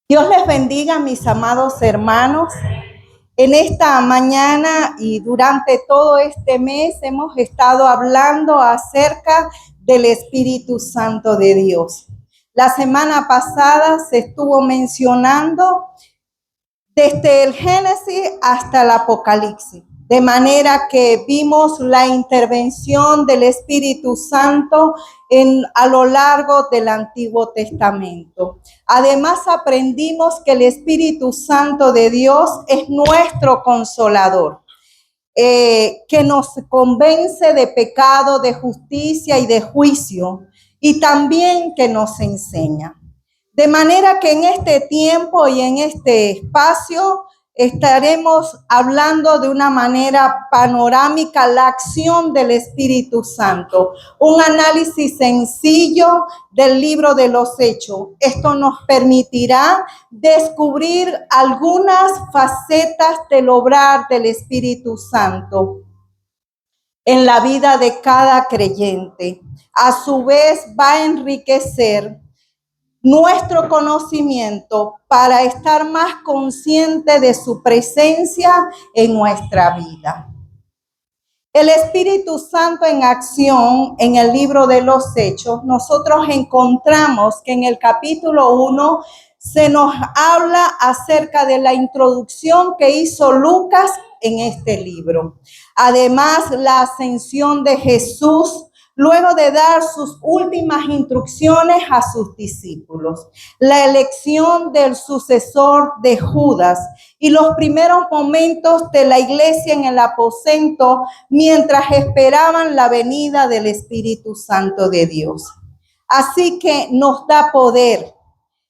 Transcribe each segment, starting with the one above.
Dios les bendiga, mis amados hermanos. En esta mañana y durante todo este mes hemos estado hablando acerca del Espíritu Santo de Dios. La semana pasada se estuvo mencionando desde el Génesis hasta el Apocalipsis, de manera que vimos la intervención del Espíritu Santo a lo largo del Antiguo Testamento. Además, aprendimos que el Espíritu Santo de Dios es nuestro consolador, que nos convence de pecado, de justicia y de juicio, y también que nos enseña. De manera que en este tiempo y en este espacio estaremos hablando de una manera panorámica la acción del Espíritu Santo, un análisis sencillo del libro de los Hechos. Esto nos permitirá descubrir algunas facetas del obrar del Espíritu Santo en la vida de cada creyente. A su vez va a enriquecer nuestro conocimiento para estar más consciente de su presencia en nuestra vida. El Espíritu Santo en acción en el libro de los Hechos, nosotros encontramos que en el capítulo 1 se nos habla acerca de la introducción que hizo Lucas en este libro. Además, la ascensión de Jesús, luego de dar sus últimas instrucciones a sus discípulos, la elección del sucesor de Judas y los primeros momentos de la iglesia en el aposento mientras esperaban la venida del Espíritu Santo de Dios. Así que nos da poder.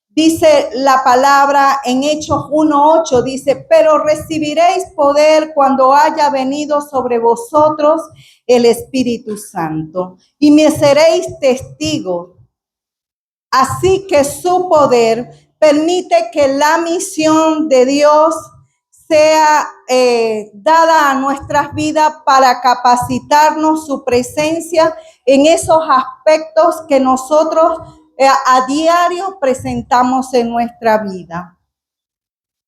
Dice la palabra en Hechos 1:8, dice, pero recibiréis poder cuando haya venido sobre vosotros el Espíritu Santo y me seréis testigos. Así que su poder permite que la misión de Dios sea dada a nuestras vidas para capacitarnos su presencia en esos aspectos que nosotros a diario presentamos en nuestra vida.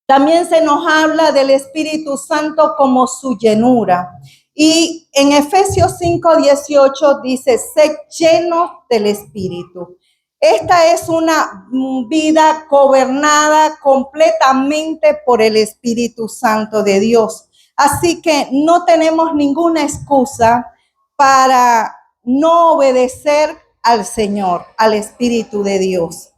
También se nos habla del Espíritu Santo como su llenura. Y en Efesios 5:18 dice, sed llenos del Espíritu. Esta es una vida gobernada completamente por el Espíritu Santo de Dios. Así que no tenemos ninguna excusa para no obedecer al Señor, al Espíritu de Dios.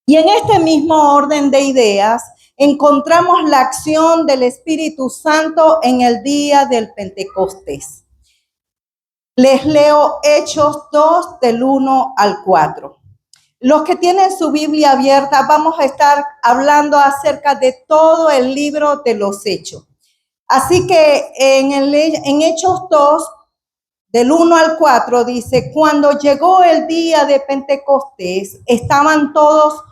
Y en este mismo orden de ideas, encontramos la acción del Espíritu Santo en el día del Pentecostés. Les leo Hechos 2 del 1 al 4. Los que tienen su Biblia abierta, vamos a estar hablando acerca de todo el libro de los Hechos. Así que en Hechos 2, del 1 al 4, dice, cuando llegó el día de Pentecostés, estaban todos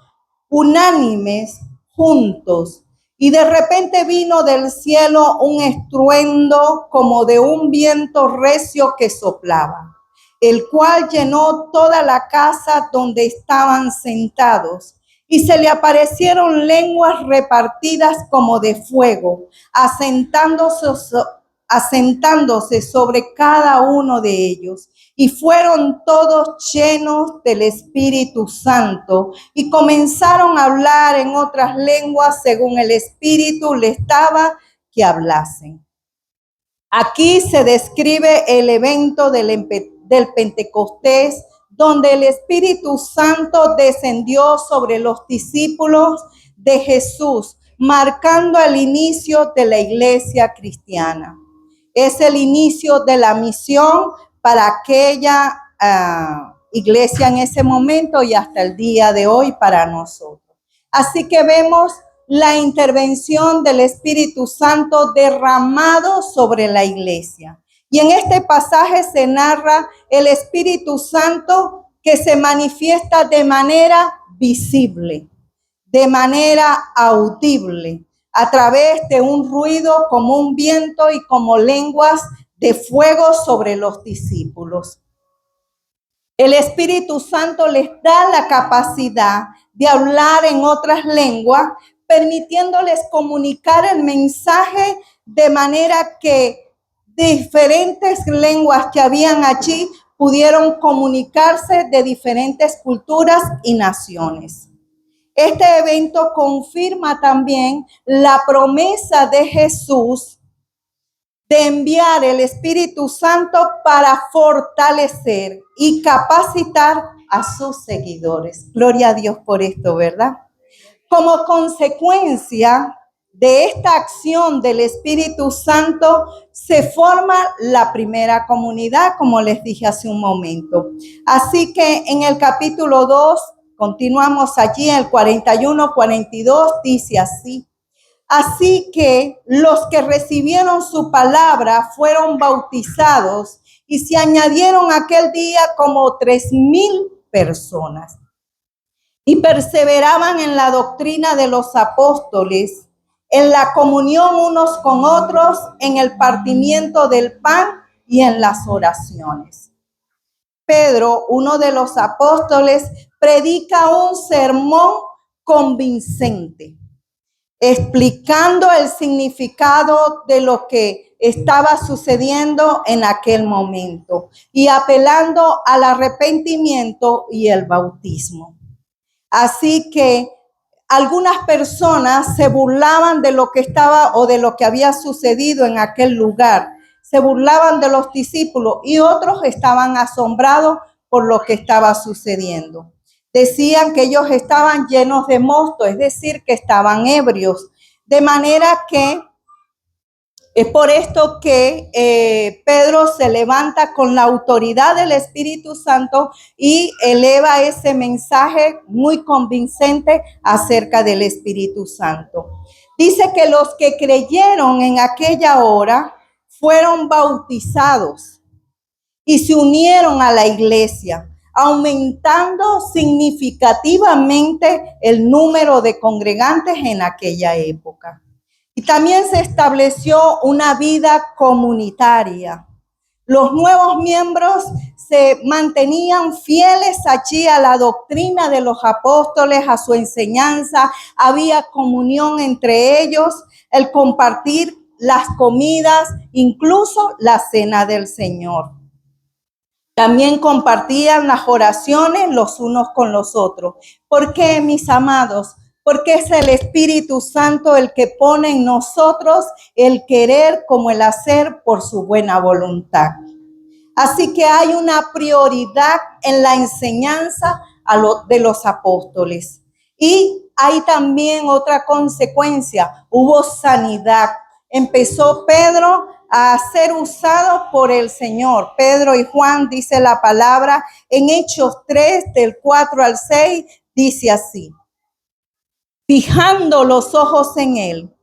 unánimes juntos, y de repente vino del cielo un estruendo como de un viento recio que soplaba, el cual llenó toda la casa donde estaban sentados, y se le aparecieron lenguas repartidas como de fuego, asentándose sobre cada uno de ellos. Y fueron todos llenos del Espíritu Santo y comenzaron a hablar en otras lenguas según el Espíritu les daba que hablasen. Aquí se describe el evento del Pentecostés, donde el Espíritu Santo descendió sobre los discípulos de Jesús, marcando el inicio de la iglesia cristiana. Es el inicio de la misión para aquella iglesia en ese momento y hasta el día de hoy para nosotros. Así que vemos la intervención del Espíritu Santo derramado sobre la iglesia. Y en este pasaje se narra el Espíritu Santo que se manifiesta de manera visible, de manera audible, a través de un ruido como un viento y como lenguas de fuego sobre los discípulos. El Espíritu Santo les da la capacidad de hablar en otras lenguas, permitiéndoles comunicar el mensaje de manera que diferentes lenguas que habían allí pudieron comunicarse de diferentes culturas y naciones. Este evento confirma también la promesa de Jesús de enviar el Espíritu Santo para fortalecer y capacitar a sus seguidores. Gloria a Dios por esto, ¿verdad? Como consecuencia de esta acción del Espíritu Santo, se forma la primera comunidad, como les dije hace un momento. Así que en el capítulo 2, continuamos allí, en el 41, 42, dice así. Así que los que recibieron su palabra fueron bautizados y se añadieron aquel día como 3,000 personas. Y perseveraban en la doctrina de los apóstoles, en la comunión unos con otros, en el partimiento del pan y en las oraciones. Pedro, uno de los apóstoles, predica un sermón convincente, explicando el significado de lo que estaba sucediendo en aquel momento y apelando al arrepentimiento y el bautismo. Así que algunas personas se burlaban de lo que estaba o de lo que había sucedido en aquel lugar. Se burlaban de los discípulos y otros estaban asombrados por lo que estaba sucediendo. Decían que ellos estaban llenos de mosto, es decir, que estaban ebrios. De manera que es por esto que Pedro se levanta con la autoridad del Espíritu Santo y eleva ese mensaje muy convincente acerca del Espíritu Santo. Dice que los que creyeron en aquella hora fueron bautizados y se unieron a la iglesia, aumentando significativamente el número de congregantes en aquella época. Y también se estableció una vida comunitaria. Los nuevos miembros se mantenían fieles allí a la doctrina de los apóstoles, a su enseñanza. Había comunión entre ellos, el compartir las comidas, incluso la cena del Señor. También compartían las oraciones los unos con los otros. ¿Por qué, mis amados? Porque es el Espíritu Santo el que pone en nosotros el querer como el hacer por su buena voluntad. Así que hay una prioridad en la enseñanza de los apóstoles. Y hay también otra consecuencia, hubo sanidad. Empezó Pedro a ser usado por el Señor. Pedro y Juan, dice la palabra, en Hechos 3, del 4 al 6, dice así. Fijando los ojos en él,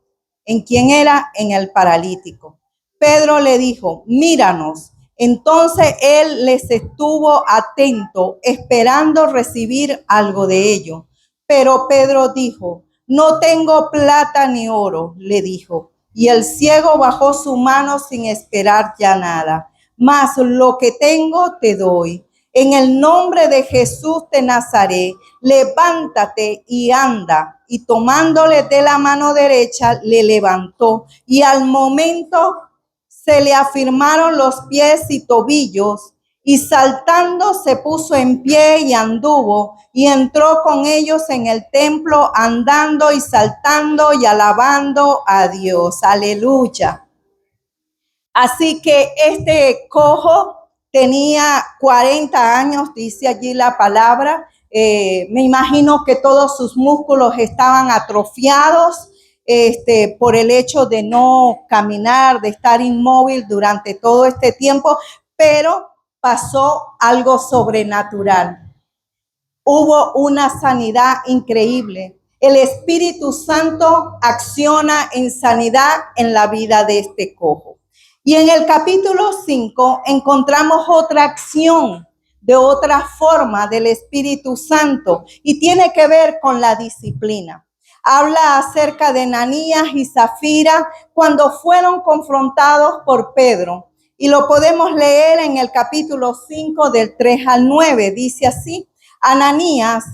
¿en quién era? En el paralítico. Pedro le dijo, míranos. Entonces él les estuvo atento, esperando recibir algo de ello. Pero Pedro dijo, no tengo plata ni oro, le dijo. Y el ciego bajó su mano sin esperar ya nada. Mas lo que tengo te doy. En el nombre de Jesús de Nazaret, levántate y anda. Y tomándole de la mano derecha, le levantó. Y al momento se le afirmaron los pies y tobillos. Y saltando se puso en pie y anduvo. Y entró con ellos en el templo, andando y saltando y alabando a Dios. Aleluya. Así que este cojo tenía 40 años, dice allí la palabra. Me imagino que todos sus músculos estaban atrofiados por el hecho de no caminar, de estar inmóvil durante todo este tiempo, pero pasó algo sobrenatural. Hubo una sanidad increíble. El Espíritu Santo acciona en sanidad en la vida de este cojo. Y en el capítulo 5 encontramos otra acción de otra forma del Espíritu Santo y tiene que ver con la disciplina. Habla acerca de Ananías y Zafira cuando fueron confrontados por Pedro. Y lo podemos leer en el capítulo 5 del 3 al 9. Dice así, Ananías,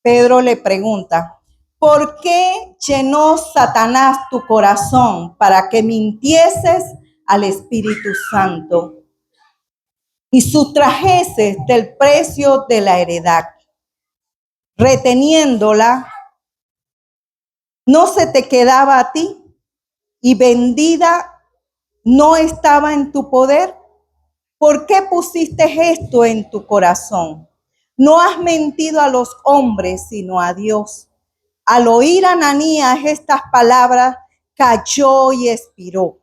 Pedro le pregunta, ¿por qué llenó Satanás tu corazón para que mintieses al Espíritu Santo y sustrajeses del precio de la heredad, reteniéndola? ¿No se te quedaba a ti y vendida no estaba en tu poder? ¿Por qué pusiste esto en tu corazón? No has mentido a los hombres, sino a Dios. Al oír Ananías estas palabras, cayó y expiró.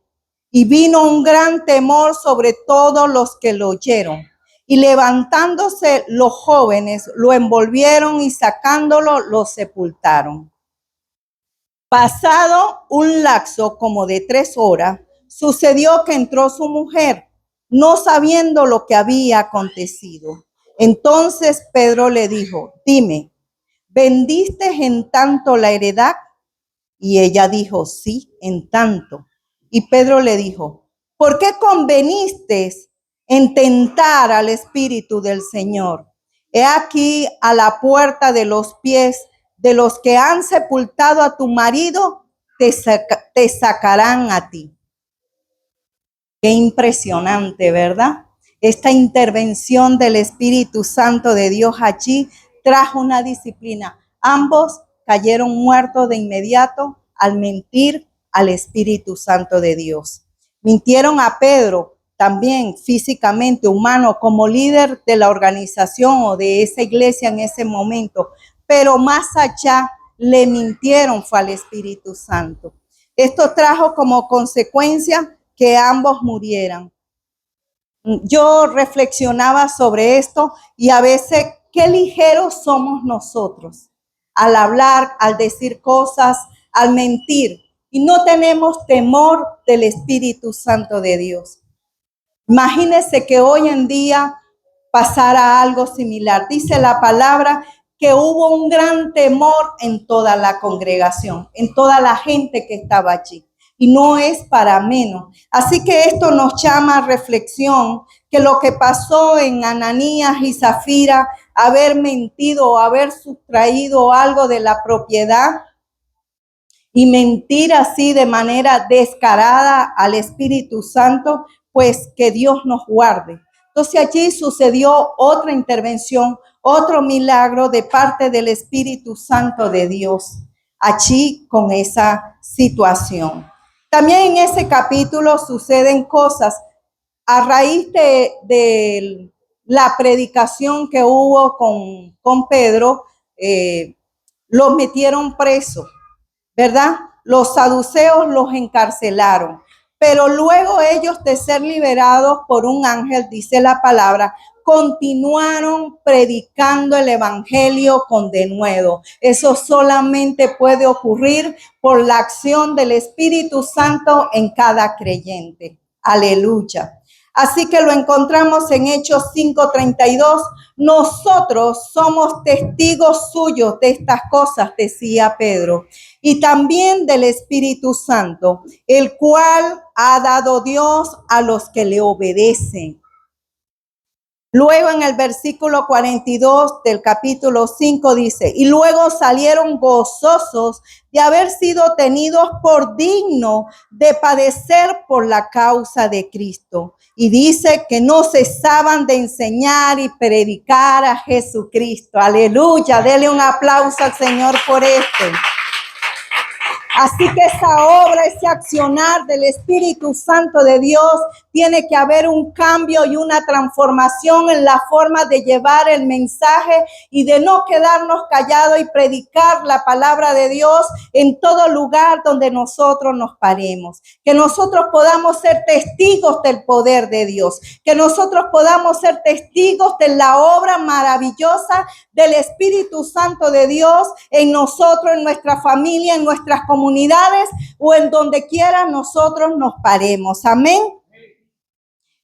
Y vino un gran temor sobre todos los que lo oyeron. Y levantándose los jóvenes, lo envolvieron y sacándolo, lo sepultaron. Pasado un lapso como de 3 horas, sucedió que entró su mujer, no sabiendo lo que había acontecido. Entonces Pedro le dijo, dime, ¿vendiste en tanto la heredad? Y ella dijo, sí, en tanto. Y Pedro le dijo, ¿por qué conveniste en tentar al Espíritu del Señor? He aquí a la puerta de los pies de los que han sepultado a tu marido, te sacarán a ti. Qué impresionante, ¿verdad? Esta intervención del Espíritu Santo de Dios allí trajo una disciplina. Ambos cayeron muertos de inmediato al mentir al Espíritu Santo de Dios. Mintieron a Pedro, también físicamente humano, como líder de la organización o de esa iglesia en ese momento, pero más allá le mintieron fue al Espíritu Santo. Esto trajo como consecuencia que ambos murieran. Yo reflexionaba sobre esto y a veces qué ligeros somos nosotros al hablar, al decir cosas, al mentir, y no tenemos temor del Espíritu Santo de Dios. Imagínense que hoy en día pasara algo similar. Dice la palabra que hubo un gran temor en toda la congregación, en toda la gente que estaba allí. Y no es para menos. Así que esto nos llama a reflexión, que lo que pasó en Ananías y Zafira, haber mentido o haber sustraído algo de la propiedad y mentir así de manera descarada al Espíritu Santo, pues que Dios nos guarde. Entonces allí sucedió otra intervención, otro milagro de parte del Espíritu Santo de Dios, allí con esa situación. También en ese capítulo suceden cosas a raíz de la predicación que hubo con Pedro. Los metieron preso, ¿verdad? Los saduceos los encarcelaron, pero luego ellos de ser liberados por un ángel, dice la palabra, continuaron predicando el evangelio con denuedo. Eso solamente puede ocurrir por la acción del Espíritu Santo en cada creyente. Aleluya. Así que lo encontramos en Hechos 5:32. Nosotros somos testigos suyos de estas cosas, decía Pedro, y también del Espíritu Santo, el cual ha dado Dios a los que le obedecen. Luego en el versículo 42 del capítulo 5 dice, y luego salieron gozosos de haber sido tenidos por digno de padecer por la causa de Cristo. Y dice que no cesaban de enseñar y predicar a Jesucristo. Aleluya, dele un aplauso al Señor por esto. Así que esa obra, ese accionar del Espíritu Santo de Dios, tiene que haber un cambio y una transformación en la forma de llevar el mensaje y de no quedarnos callados y predicar la palabra de Dios en todo lugar donde nosotros nos paremos. Que nosotros podamos ser testigos del poder de Dios. Que nosotros podamos ser testigos de la obra maravillosa del Espíritu Santo de Dios en nosotros, en nuestra familia, en nuestras comunidades o en donde quiera nosotros nos paremos. Amén.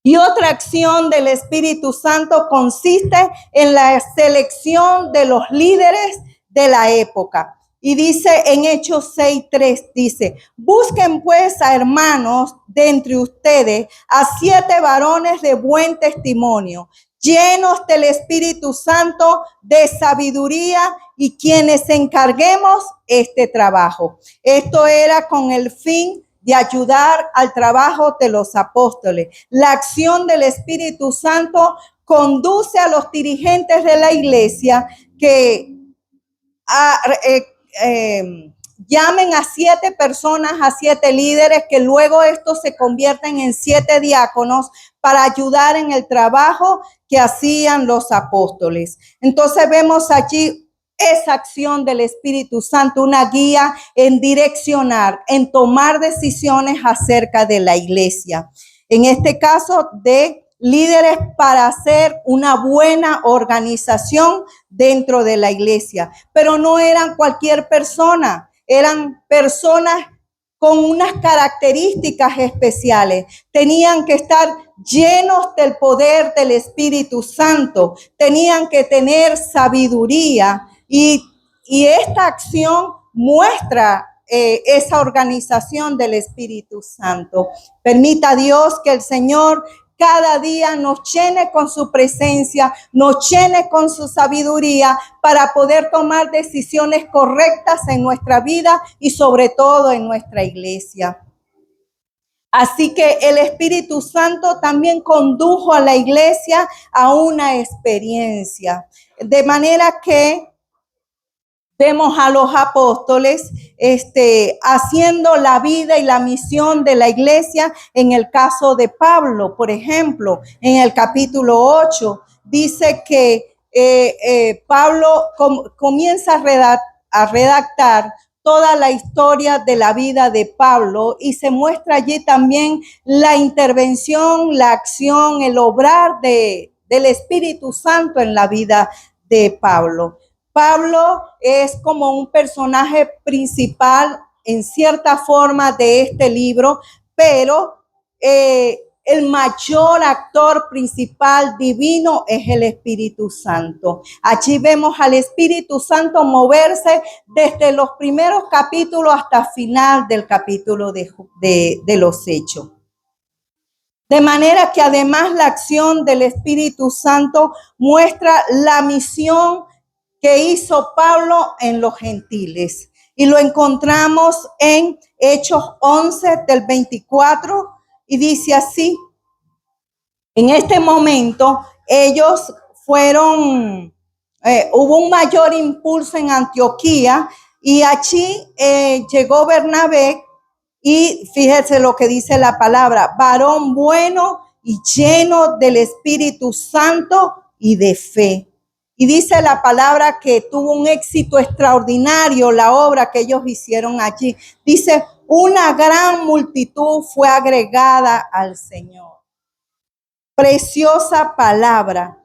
Y otra acción del Espíritu Santo consiste en la selección de los líderes de la época. Y dice en Hechos 6:3, dice, busquen pues a hermanos de entre ustedes, a 7 varones de buen testimonio, llenos del Espíritu Santo, de sabiduría y quienes encarguemos este trabajo. Esto era con el fin de ayudar al trabajo de los apóstoles. La acción del Espíritu Santo conduce a los dirigentes de la iglesia que llamen a 7 personas, a 7 líderes, que luego estos se convierten en 7 diáconos para ayudar en el trabajo que hacían los apóstoles. Entonces vemos allí esa acción del Espíritu Santo, una guía en direccionar, en tomar decisiones acerca de la iglesia. En este caso, de líderes para hacer una buena organización dentro de la iglesia. Pero no eran cualquier persona, eran personas con unas características especiales. Tenían que estar llenos del poder del Espíritu Santo. Tenían que tener sabiduría y esta acción muestra esa organización del Espíritu Santo. Permita Dios que el Señor cada día nos llene con su presencia, nos llene con su sabiduría para poder tomar decisiones correctas en nuestra vida y sobre todo en nuestra iglesia. Así que el Espíritu Santo también condujo a la iglesia a una experiencia, de manera que vemos a los apóstoles haciendo la vida y la misión de la iglesia. En el caso de Pablo, por ejemplo, en el capítulo 8, dice que Pablo comienza a redactar toda la historia de la vida de Pablo y se muestra allí también la intervención, la acción, el obrar del Espíritu Santo en la vida de Pablo. Pablo es como un personaje principal en cierta forma de este libro, pero el mayor actor principal divino es el Espíritu Santo. Allí vemos al Espíritu Santo moverse desde los primeros capítulos hasta el final del capítulo de los Hechos. De manera que además la acción del Espíritu Santo muestra la misión que hizo Pablo en los gentiles. Y lo encontramos en Hechos 11 del 24 y dice así: en este momento ellos fueron, hubo un mayor impulso en Antioquía y allí llegó Bernabé y fíjese lo que dice la palabra: varón bueno y lleno del Espíritu Santo y de fe. Y dice la palabra que tuvo un éxito extraordinario la obra que ellos hicieron allí. Dice, una gran multitud fue agregada al Señor. Preciosa palabra.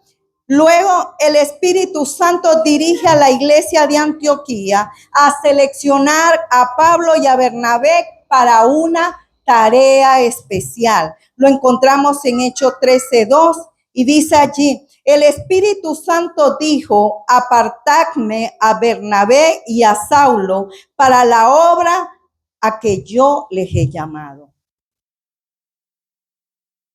Luego el Espíritu Santo dirige a la iglesia de Antioquía a seleccionar a Pablo y a Bernabé para una tarea especial. Lo encontramos en Hechos 13:2 y dice allí: el Espíritu Santo dijo, apartadme a Bernabé y a Saulo para la obra a que yo les he llamado.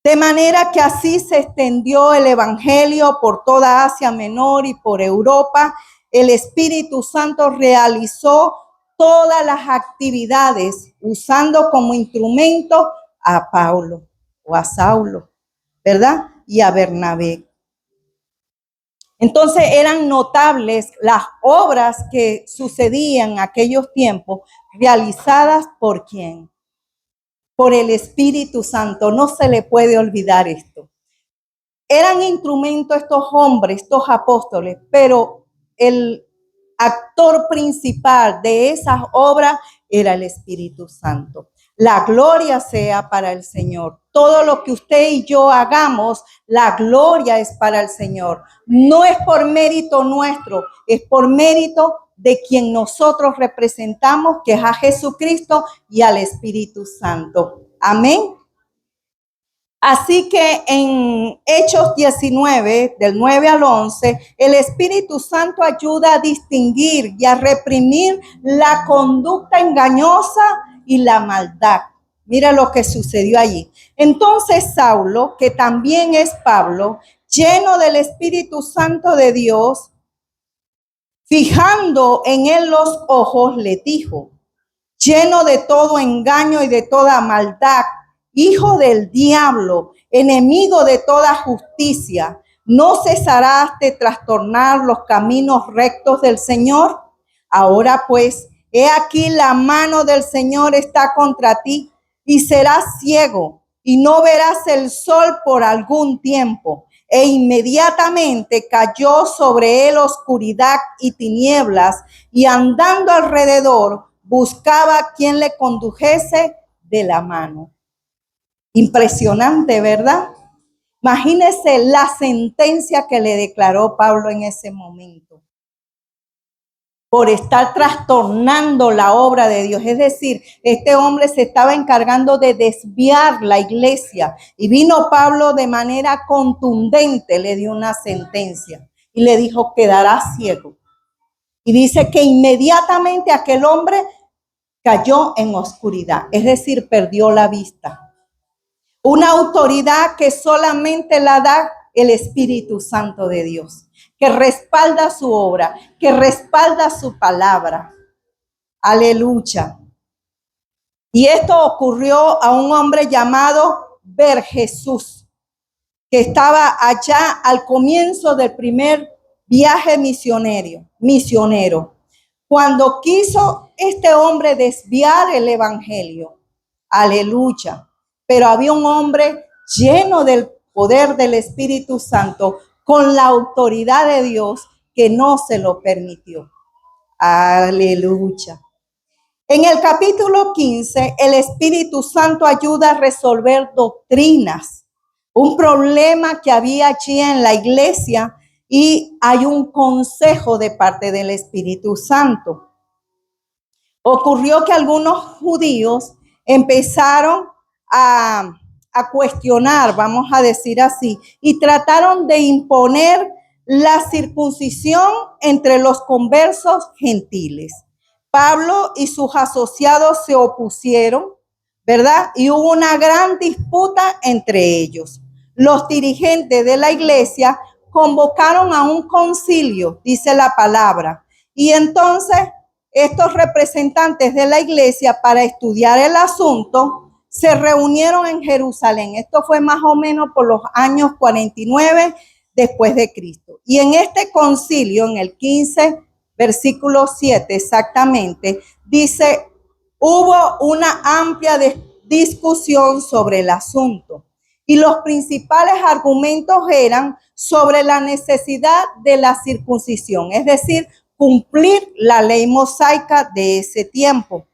De manera que así se extendió el evangelio por toda Asia Menor y por Europa. El Espíritu Santo realizó todas las actividades usando como instrumento a Pablo o a Saulo, ¿verdad? Y a Bernabé. Entonces eran notables las obras que sucedían en aquellos tiempos, realizadas por ¿quién? Por el Espíritu Santo. No se le puede olvidar esto. Eran instrumentos estos hombres, estos apóstoles, pero el actor principal de esas obras era el Espíritu Santo. La gloria sea para el Señor. Todo lo que usted y yo hagamos, la gloria es para el Señor. No es por mérito nuestro, es por mérito de quien nosotros representamos, que es a Jesucristo y al Espíritu Santo. Amén. Así que en Hechos 19, del 9 al 11, el Espíritu Santo ayuda a distinguir y a reprimir la conducta engañosa y la maldad. Mira lo que sucedió allí. Entonces Saulo, que también es Pablo, lleno del Espíritu Santo de Dios, fijando en él los ojos, le dijo, lleno de todo engaño y de toda maldad, hijo del diablo, enemigo de toda justicia, ¿no cesarás de trastornar los caminos rectos del Señor? Ahora pues, he aquí la mano del Señor está contra ti y serás ciego y no verás el sol por algún tiempo. E inmediatamente cayó sobre él oscuridad y tinieblas, y andando alrededor buscaba quien le condujese de la mano. Impresionante, ¿verdad? Imagínese la sentencia que le declaró Pablo en ese momento por estar trastornando la obra de Dios. Es decir, este hombre se estaba encargando de desviar la iglesia y vino Pablo de manera contundente, le dio una sentencia y le dijo, quedarás ciego. Y dice que inmediatamente aquel hombre cayó en oscuridad, es decir, perdió la vista. Una autoridad que solamente la da el Espíritu Santo de Dios, que respalda su obra, que respalda su palabra. Aleluya. Y esto ocurrió a un hombre llamado Bar Jesús, que estaba allá al comienzo del primer viaje misionero. Cuando quiso este hombre desviar el evangelio. Aleluya. Pero había un hombre lleno del poder del Espíritu Santo, con la autoridad de Dios, que no se lo permitió. Aleluya. En el capítulo 15, el Espíritu Santo ayuda a resolver doctrinas, un problema que había allí en la iglesia, y hay un consejo de parte del Espíritu Santo. Ocurrió que algunos judíos empezaron a cuestionar, vamos a decir así, y trataron de imponer la circuncisión entre los conversos gentiles. Pablo y sus asociados se opusieron, ¿verdad? Y hubo una gran disputa entre ellos. Los dirigentes de la iglesia convocaron a un concilio, dice la palabra, y entonces estos representantes de la iglesia, para estudiar el asunto, se reunieron en Jerusalén. Esto fue más o menos por los años 49 después de Cristo. Y en este concilio, en el 15, versículo 7 exactamente, dice, hubo una amplia discusión sobre el asunto. Y los principales argumentos eran sobre la necesidad de la circuncisión, es decir, cumplir la ley mosaica de ese tiempo.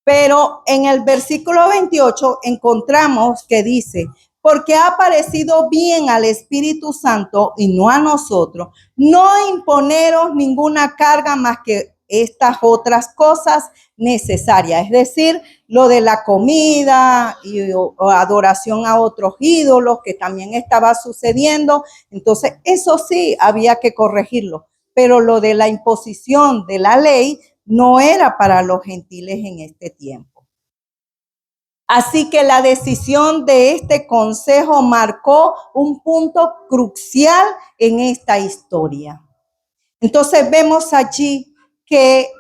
Pero en el versículo 28 encontramos que dice, porque ha parecido bien al Espíritu Santo y no a nosotros, no imponeros ninguna carga más que estas otras cosas necesarias, es decir, lo de la comida y adoración a otros ídolos que también estaba sucediendo. Entonces, eso sí había que corregirlo, pero lo de la imposición de la ley no era para los gentiles en este tiempo. Así que la decisión de este consejo marcó un punto crucial en esta historia. Entonces vemos allí que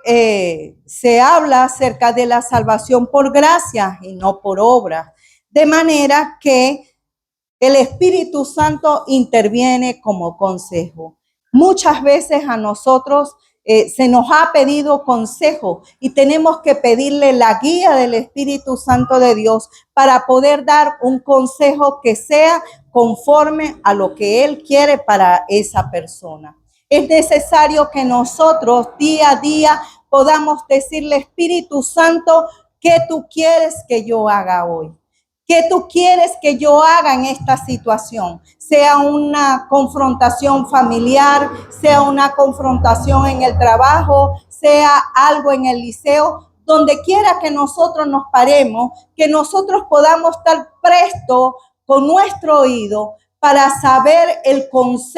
se habla acerca de la salvación por gracia y no por obra, de manera que el Espíritu Santo interviene como consejo. Muchas veces a nosotros se nos ha pedido consejo y tenemos que pedirle la guía del Espíritu Santo de Dios para poder dar un consejo que sea conforme a lo que Él quiere para esa persona. Es necesario que nosotros día a día podamos decirle, Espíritu Santo, ¿qué tú quieres que yo haga hoy? ¿Qué tú quieres que yo haga en esta situación? Sea una confrontación familiar, sea una confrontación en el trabajo, sea algo en el liceo, donde quiera que nosotros nos paremos, que nosotros podamos estar prestos con nuestro oído para saber el consejo